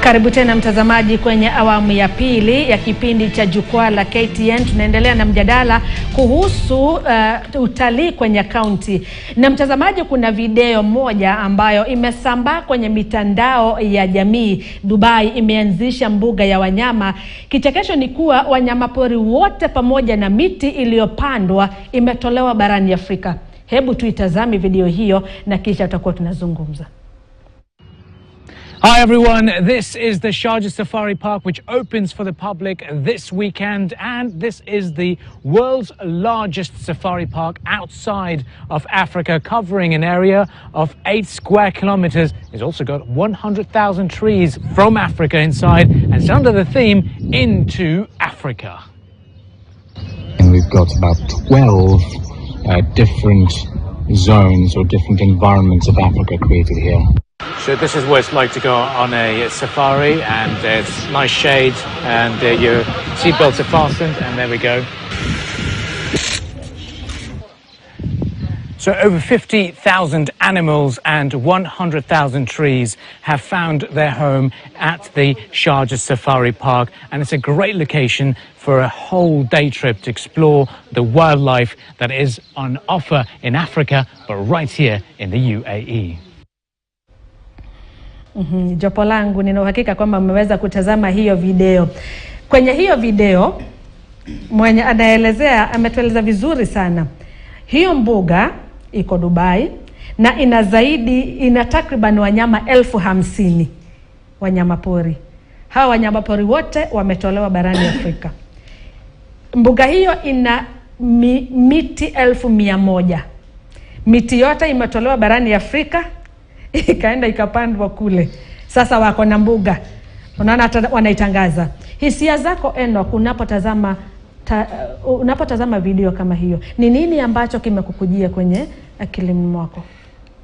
Karibu tena mtazamaji kwenye awamu ya pili ya kipindi cha Jukwaa la KTN. Tunaendelea na mjadala kuhusu utalii kwenye kaunti. Na mtazamaji, kuna video moja ambayo imesambaa kwenye mitandao ya jamii. Dubai imeanzisha mbuga ya wanyama. Kichekesho ni kuwa wanyamapori wote pamoja na miti iliyopandwa imetolewa barani Afrika. Hebu tuitazame video hiyo na kisha tutakuwa tunazungumza. Hi everyone, this is the Sharjah Safari Park, which opens for the public this weekend, and this is the world's largest safari park outside of Africa, covering an area of 8 square kilometers. It's also got 100,000 trees from Africa inside, and it's under the theme Into Africa. And we've got about 12 different zones or different environments of Africa created here. So this is what it's like to go on a safari, and it's nice shade, and your seatbelts are fastened, and there we go. So over 50,000 animals and 100,000 trees have found their home at the Sharjah Safari Park, and it's a great location for a whole day trip to explore the wildlife that is on offer in Africa, but right here in the UAE. Jopo langu nina uhakika kwamba mmeweza kutazama hiyo video. Kwenye hiyo video mwenye anaelezea ametueleza vizuri sana. Hiyo mbuga iko Dubai na ina takriban wanyama 50,000 wanyamapori. Hawa wanyamapori wote wametolewa barani Afrika. Mbuga hiyo ina miti 1,100. Miti yote imetolewa barani Afrika, ikaenda ikapandwa kule. Sasa wako na mbuga. Unaona wanaitangaza. Hisia zako Enoch unapotazama video kama hiyo, ni nini ambacho kimekukujia kwenye akili mwako?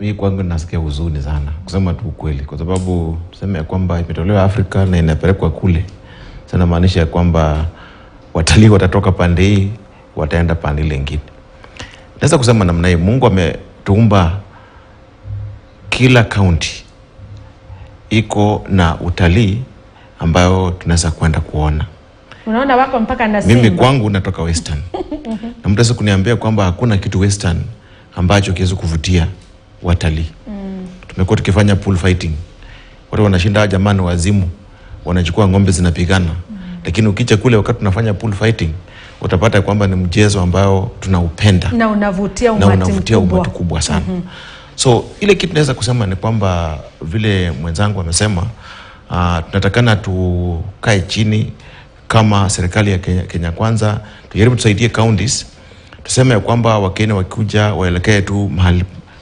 Mimi kwangu nasikia huzuni sana, kusema tu ukweli, kwa sababu tuseme ya kwamba imetolewa Afrika na inapelekwa kule. Sana maanisha kwamba watalii watatoka pande hii wataenda pande nyingine. Naweza kusema namna hii, Mungu ametuumba kila kaunti iko na utalii ambayo tunaweza kwenda kuona. Unaona wako mpaka na Simba. Mimi kwangu natoka Western. Na mtu sasa kuniambia kwamba hakuna kitu Western ambacho kiweza kuvutia watalii. Tumekuwa tukifanya pool fighting. Watu wanashinda jamani wazimu, wanachukua ng'ombe zinapigana. Lakini ukicha kule wakati tunafanya pool fighting, utapata kwamba ni mchezo ambao tunaupenda na unavutia umati kubwa sana. So ile kitu naweza kusema ni kwamba vile mwenzangu amesema, tunatakana tukae chini kama serikali ya Kenya Kwanza, tujaribu tusaidie counties. Tuseme ya kwamba Wakenya wakikuja waelekee tu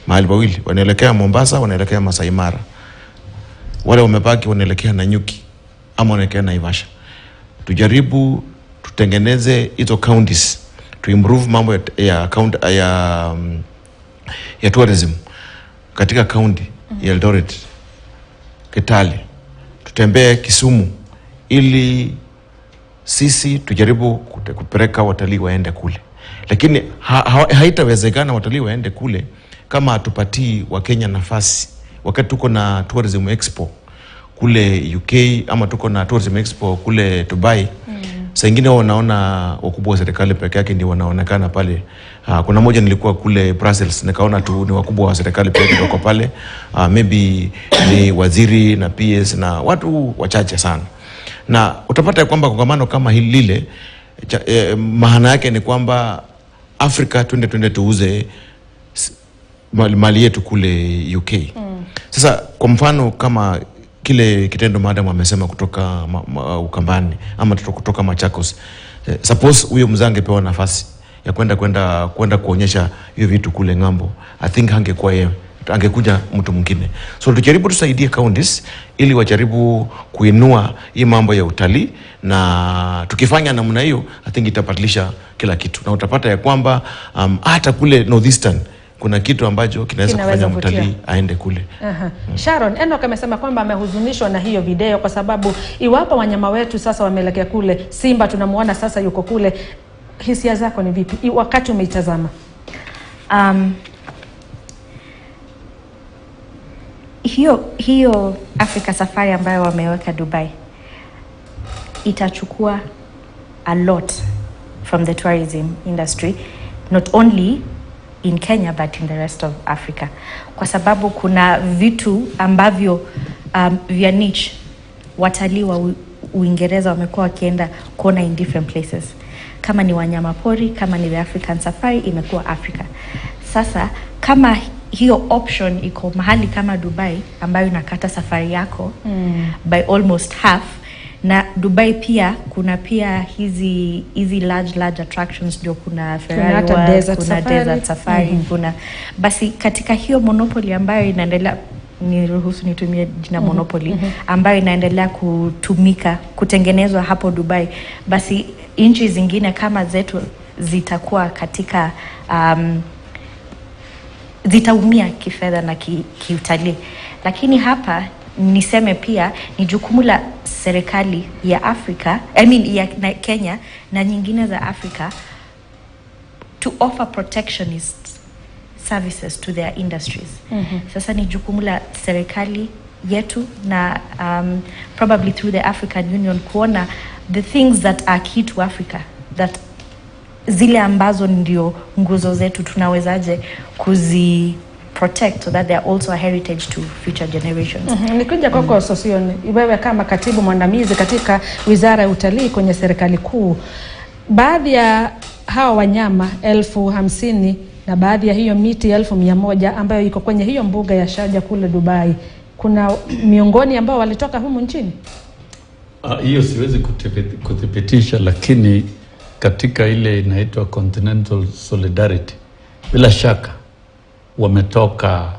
mahali pawili, wanaelekea Mombasa, wanaelekea Masai Mara. Wale wamebaki wanaelekea Nanyuki ama wanaelekea Naivasha. Tujaribu tutengeneze hizo counties, to improve mambo ya tourism katika county ya Eldoret, Kitale, tutembee Kisumu, ili sisi tujaribu kupeleka watalii waende kule. Lakini haitawezekana watalii waende kule kama hatupatii Wakenya nafasi. Wakati tuko na tourism expo kule UK ama tuko na tourism expo kule Dubai, saa ingine wanaona wakubwa wa serikali peke yake ndio wanaonekana pale. Kuna moja nilikuwa kule Brussels, nikaona tu ni wakubwa wa serikali peke yake wako pale. Maybe ni waziri na PS na watu wachache sana. Na utapata kwamba kongamano kama hili lile, maana yake ni kwamba Afrika twende tuuze mali yetu kule UK. Sasa kwa mfano kama kile kitendo madam amesema kutoka Ukambani ama kutoka Machakos, suppose huyo mzange pewa nafasi ya kwenda kuonyesha hiyo vitu kule ngambo, I think hangekuwa yeye, angekuja mtu mwingine. So tujaribu tusaidie counties ili wajaribu kuinua hii mambo ya utalii, na tukifanya namna hiyo I think itapatilisha kila kitu, na utapata ya kwamba hata kule Northeastern kuna kitu ambacho kinaweza kufanya mtalii aende kule. Sharon, Enoch amesema kwamba amehuzunishwa na hiyo video kwa sababu iwapo wanyama wetu sasa wameelekea kule, Simba tunamuona sasa yuko kule. Hisia zako ni vipi wakati umeitazama? hiyo Africa Safari ambayo wameweka Dubai itachukua a lot from the tourism industry, not only in Kenya but in the rest of Africa, kwa sababu kuna vitu ambavyo vya niche watalii wa Uingereza wamekuwa wakienda kuona in different places. Kama ni wanyama pori, kama ni the African Safari, imekuwa Africa. Sasa kama hiyo option iko mahali kama Dubai ambayo inakata safari yako by almost half, na Dubai pia kuna pia hizi large attractions, ndio kuna Ferrari, kuna desert safari, kuna basi katika hiyo monopoly ambayo inaendelea, niruhusu nitumie jina monopoly, ambayo inaendelea kutengenezwa hapo Dubai, basi nchi zingine kama zetu zitakuwa katika zitaumia kifedha na kiutalii. Lakini hapa niseme pia ni jukumu la serikali ya Afrika, ya Kenya na nyingine za Afrika to offer protectionist services to their industries. Sasa ni jukumu la serikali yetu na probably through the African Union kuona the things that are key to Africa, that zile ambazo ndio nguzo zetu tunawezaje protect so that they are also a heritage to future generations. Nikuja kwako Sosioni, wewe kama katibu mwandamizi katika Wizara ya Utalii kwenye serikali kuu, baadhi ya hawa wanyama 50,000 na baadhi ya hiyo miti 100,000 ambayo iko kwenye hiyo mbuga ya Sharjah kule Dubai, kuna miongoni ambao walitoka humu nchini? Hiyo siwezi kuthibitisha, lakini katika ile inaitwa Continental Solidarity, bila shaka wametoka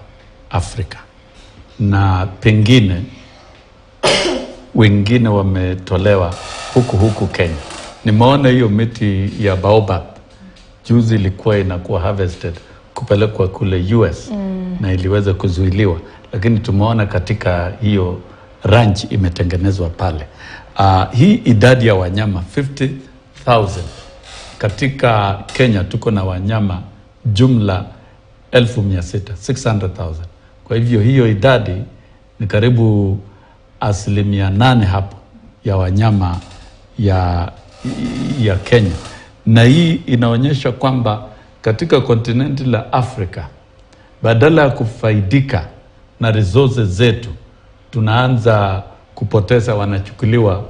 Afrika, na pengine wengine wametolewa huku Kenya. Nimeona hiyo miti ya baobab juzi ilikuwa inakuwa harvested kupelekwa kule US na iliweza kuzuiliwa, lakini tumeona katika hiyo ranch imetengenezwa pale. Hii idadi ya wanyama 50,000 katika Kenya, tuko na wanyama jumla 600,000. Kwa hivyo hiyo idadi ni karibu 8% hapo ya wanyama ya Kenya, na hii inaonyesha kwamba katika kontinenti la Afrika badala ya kufaidika na resources zetu tunaanza kupoteza, wanachukuliwa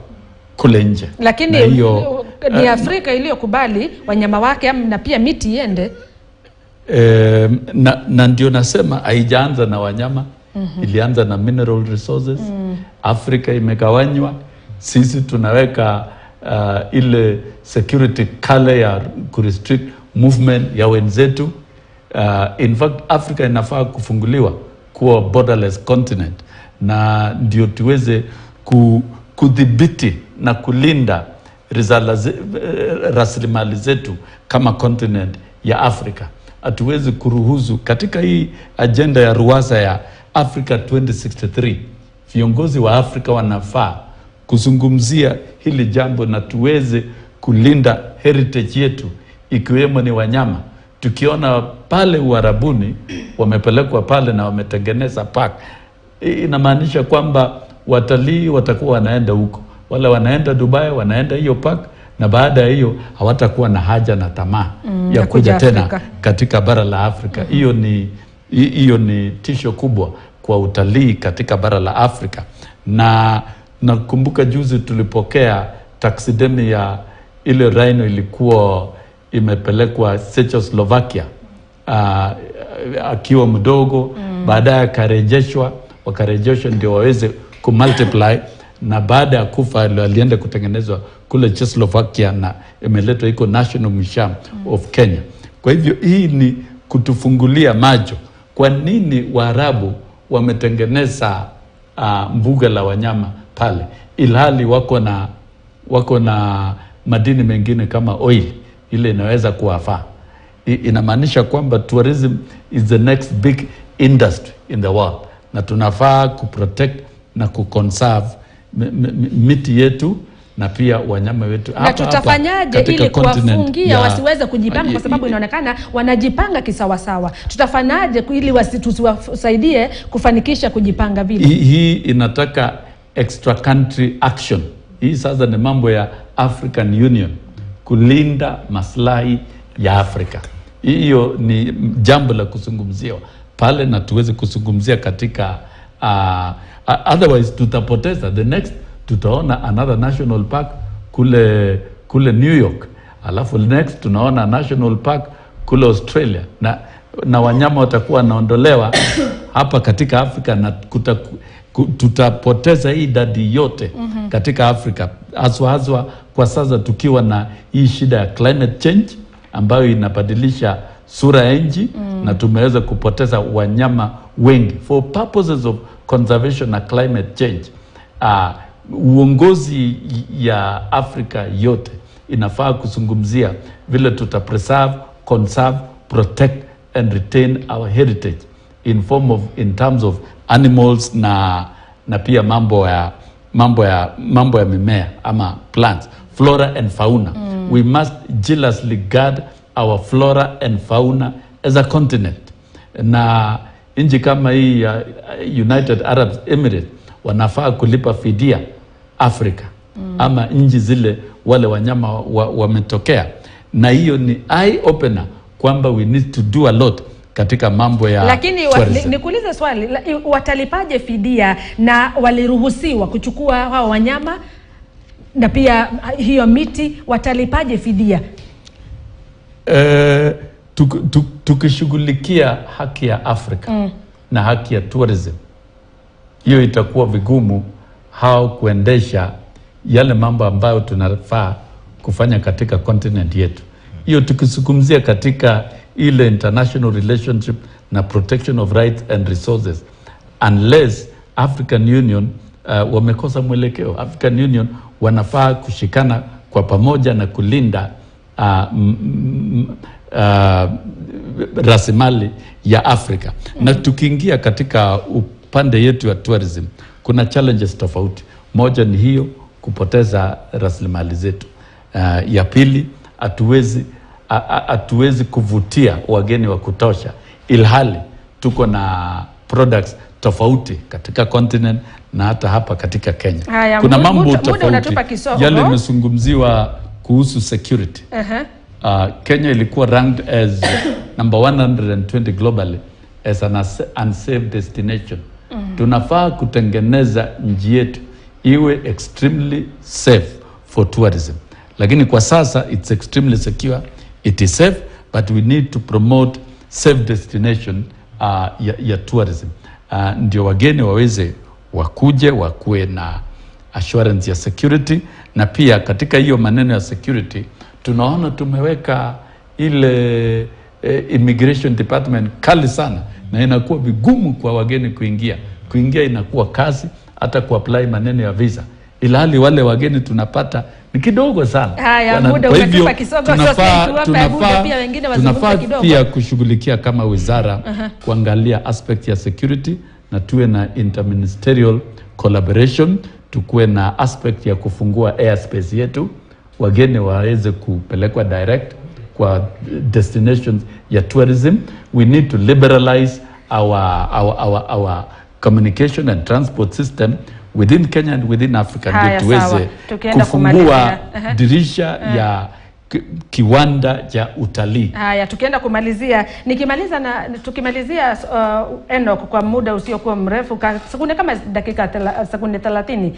kule nje. Lakini hiyo ni Afrika iliyokubali wanyama wake na pia miti iende. Na ndio nasema haijaanza na wanyama, ilianza na mineral resources. Afrika imegawanywa, sisi tunaweka ile security kale ya kurestrict movement ya wenzetu. In fact Afrika inafaa kufunguliwa kuwa borderless continent, na ndio tuweze kudhibiti na kulinda rasilimali zetu kama continent ya Afrika. Hatuwezi kuruhusu katika hii agenda ya ruwaza ya Africa 2063, viongozi wa Afrika wanafaa kuzungumzia hili jambo na tuweze kulinda heritage yetu, ikiwemo ni wanyama. Tukiona pale Uarabuni wamepelekwa pale na wametengeneza park, inamaanisha kwamba watalii watakuwa wanaenda huko, wale wanaenda Dubai wanaenda hiyo park, na baada ya hiyo hawatakuwa na haja na tamaa ya kuja tena katika bara la Afrika. Hiyo ni tisho kubwa kwa utalii katika bara la Afrika. Na nakumbuka juzi tulipokea taxidermy ya ile rhino ilikuwa imepelekwa Czechoslovakia akiwa mdogo, baadaye wakarejeshwa ndio waweze kumultiply, na baada ya kufa alienda kutengenezwa kule Czechoslovakia na imeletwa iko National Museum of Kenya. Kwa hivyo hii ni kutufungulia macho, kwa nini Waarabu wametengeneza mbuga la wanyama pale ilhali wako na madini mengine kama oil ile inaweza kuwafaa. Inamaanisha kwamba tourism is the next big industry in the world, na tunafaa kuprotect na kuconserve miti yetu na pia wanyama wetu na tutafanyaje ili kuwafungia wasiweze kujipanga, kwa sababu inaonekana wanajipanga kisawasawa. Tutafanyaje ili tusiwasaidie kufanikisha kujipanga vile? Hii inataka extra country action. Hii sasa ni mambo ya African Union kulinda maslahi ya Afrika. Hiyo ni jambo la kuzungumzia pale, na tuweze kuzungumzia katika otherwise tutapoteza. The next tutaona another national park kule New York, alafu next tunaona national park kule Australia, na wanyama watakuwa wanaondolewa hapa katika Afrika, na tutapoteza hii idadi yote katika Afrika, haswa kwa sasa tukiwa na hii shida ya climate change ambayo inabadilisha sura ya nchi, na tumeweza kupoteza wanyama wengi for purposes of conservation na climate change. Uongozi ya Afrika yote inafaa kuzungumzia vile tuta preserve, conserve, protect and retain our heritage in terms of animals na pia mambo ya mimea ama plants, flora and fauna. We must jealously guard our flora and fauna as a continent. Na nchi kama hii ya United Arab Emirates wanafaa kulipa fidia Afrika ama nchi zile wale wanyama wametokea, na hiyo ni eye opener kwamba we need to do a lot katika mambo ya. Lakini nikuulize swali, watalipaje fidia na waliruhusiwa kuchukua hao wanyama na pia hiyo miti, watalipaje fidia? Tukishughulikia haki ya Afrika na haki ya tourism, hiyo itakuwa vigumu hao kuendesha yale mambo ambayo tunafaa kufanya katika continent yetu. Hiyo tukizungumzia katika ile international relationship na protection of rights and resources, unless African Union wamekosa mwelekeo. African Union wanafaa kushikana kwa pamoja na kulinda rasilimali ya Afrika. Na tukiingia katika upande yetu ya tourism, kuna challenges tofauti. Moja ni hiyo kupoteza rasilimali zetu. Ya pili, hatuwezi kuvutia wageni wa kutosha, ilhali tuko na products tofauti katika continent na hata hapa katika Kenya. Kuna mambo tofauti yale yamezungumziwa kuhusu security. Kenya ilikuwa ranked as number 120 globally as an unsafe destination. Tunafaa kutengeneza nchi yetu iwe extremely safe for tourism. Lakini kwa sasa it's extremely secure, it is safe, but we need to promote safe destination ya tourism. Ndio wageni waweze wakuwe na assurance ya security. Na pia katika hiyo maneno ya security tunaona tumeweka ile immigration department kali sana, na inakuwa vigumu kwa wageni kuingia inakuwa kazi, hata kuapply maneno ya visa, ilhali wale wageni tunapata ni kidogo sana. Muda unatupa kisogo, tunafaa pia kushughulikia kama wizara kuangalia aspect ya security, na tuwe na interministerial collaboration, tukuwe na aspect ya kufungua airspace yetu, wageni waweze kupelekwa direct kwa destinations ya tourism. We need to liberalize our communication and transport system within Kenya and within Africa, ndio tuweze kufungua dirisha ya kiwanda cha utalii. Tukienda kumalizia, tukimalizia Enoch, kwa muda usiokuwa mrefu, sekunde kama sekunde 30,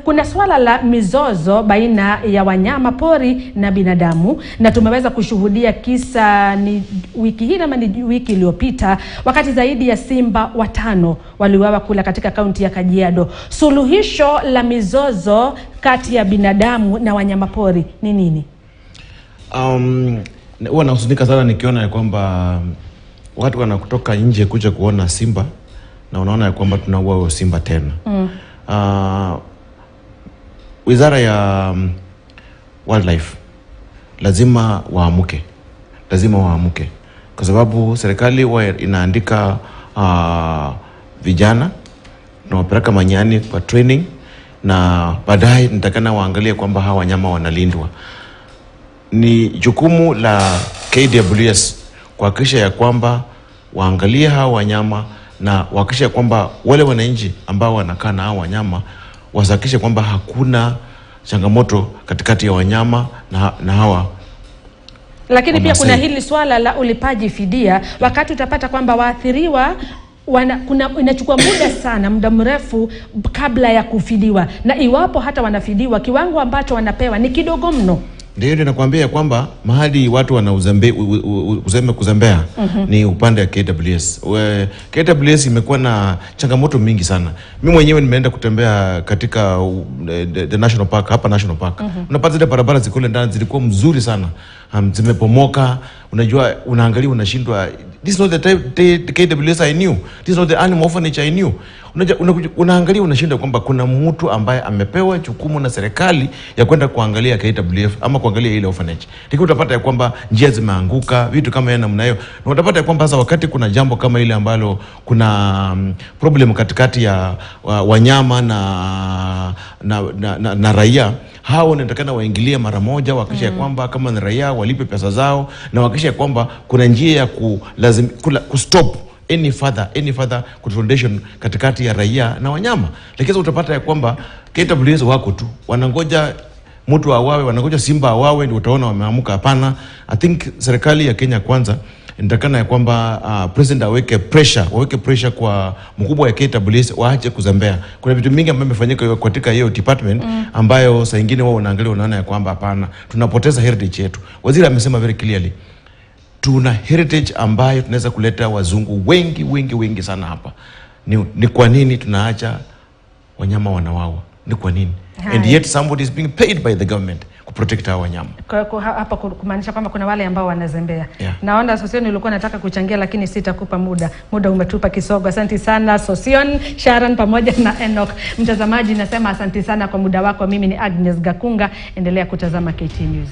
kuna swala la mizozo baina ya wanyama pori na binadamu, na tumeweza kushuhudia kisa ni wiki hii ama ni wiki iliyopita, wakati zaidi ya simba 5 waliuawa kula katika kaunti ya Kajiado. Suluhisho la mizozo kati ya binadamu na wanyama pori ni nini? Huwa nahuzunika sana nikiona ya kwamba watu wanakutoka nje kuja kuona simba na unaona ya kwamba tunaua simba tena. Wizara ya wildlife lazima waamuke, kwa sababu serikali huwa inaandika vijana na wapeleka manyani kwa training, na baadaye nitakana waangalie kwamba hawa wanyama wanalindwa. Ni jukumu la KWS kuhakikisha ya kwamba waangalie hawa wanyama na wahakikisha kwamba wale wananchi ambao wanakaa na hawa wanyama wasahakikishe kwamba hakuna changamoto katikati ya wanyama na hawa. Lakini pia kuna hili swala la ulipaji fidia. Wakati utapata kwamba waathiriwa inachukua muda mrefu kabla ya kufidiwa, na iwapo hata wanafidiwa, kiwango ambacho wanapewa ni kidogo mno. Ndio nakwambia kwamba mahali watu kuzembea ni upande wa KWS. KWS imekuwa na changamoto mingi sana. Mimi mwenyewe nimeenda kutembea katika the National Park, hapa National Park. Unapata zile barabara zikule ndani zilikuwa mzuri sana. Zimepomoka, unajua unaangalia unashindwa, this is not the KWS I knew. This is not the animal orphanage I knew. Unaangalia unashinda kwamba kuna mtu ambaye amepewa jukumu na serikali ya kwenda kuangalia KWF ama kuangalia ile orphanage. Lakini utapata ya kwamba njia zimeanguka, vitu kama yana namna hiyo. Na utapata ya kwamba sasa wakati kuna jambo kama ile ambalo kuna problem katikati ya wanyama na raia, hao wanatakana waingilie mara moja, wakisha kwamba kama ni raia walipe pesa zao, na wakisha kwamba kuna njia ya kustop any further confrontation katikati ya raia na wanyama. Lakini utapata ya kwamba KWS wako tu wanangoja mtu awawe, wanangoja simba awawe ndio utaona wameamuka. Hapana. I think serikali ya Kenya Kwanza inatakana ya kwamba president waweke pressure kwa mkubwa ya KWS waache kuzembea. Kuna vitu mingi ambavyo vimefanyika katika hiyo department ambayo saa nyingine wao wanaangalia unaona ya kwamba hapana, tunapoteza heritage yetu. Waziri amesema very clearly, tuna heritage ambayo tunaweza kuleta wazungu wengi sana hapa. Ni kwa nini tunaacha wanyama wanawawa? Ni kwa nini? And yet somebody is being paid by the government to protect our wanyama. Kwa hapa kumaanisha kwamba kuna wale ambao wanazembea. Naona Sosion ulikuwa nataka kuchangia, lakini sitakupa muda umetupa kisogo. Asante sana Sosion, Sharon pamoja na Enoch. Mtazamaji nasema asante sana kwa muda wako. Mimi ni Agnes Gakunga, endelea kutazama KTN News.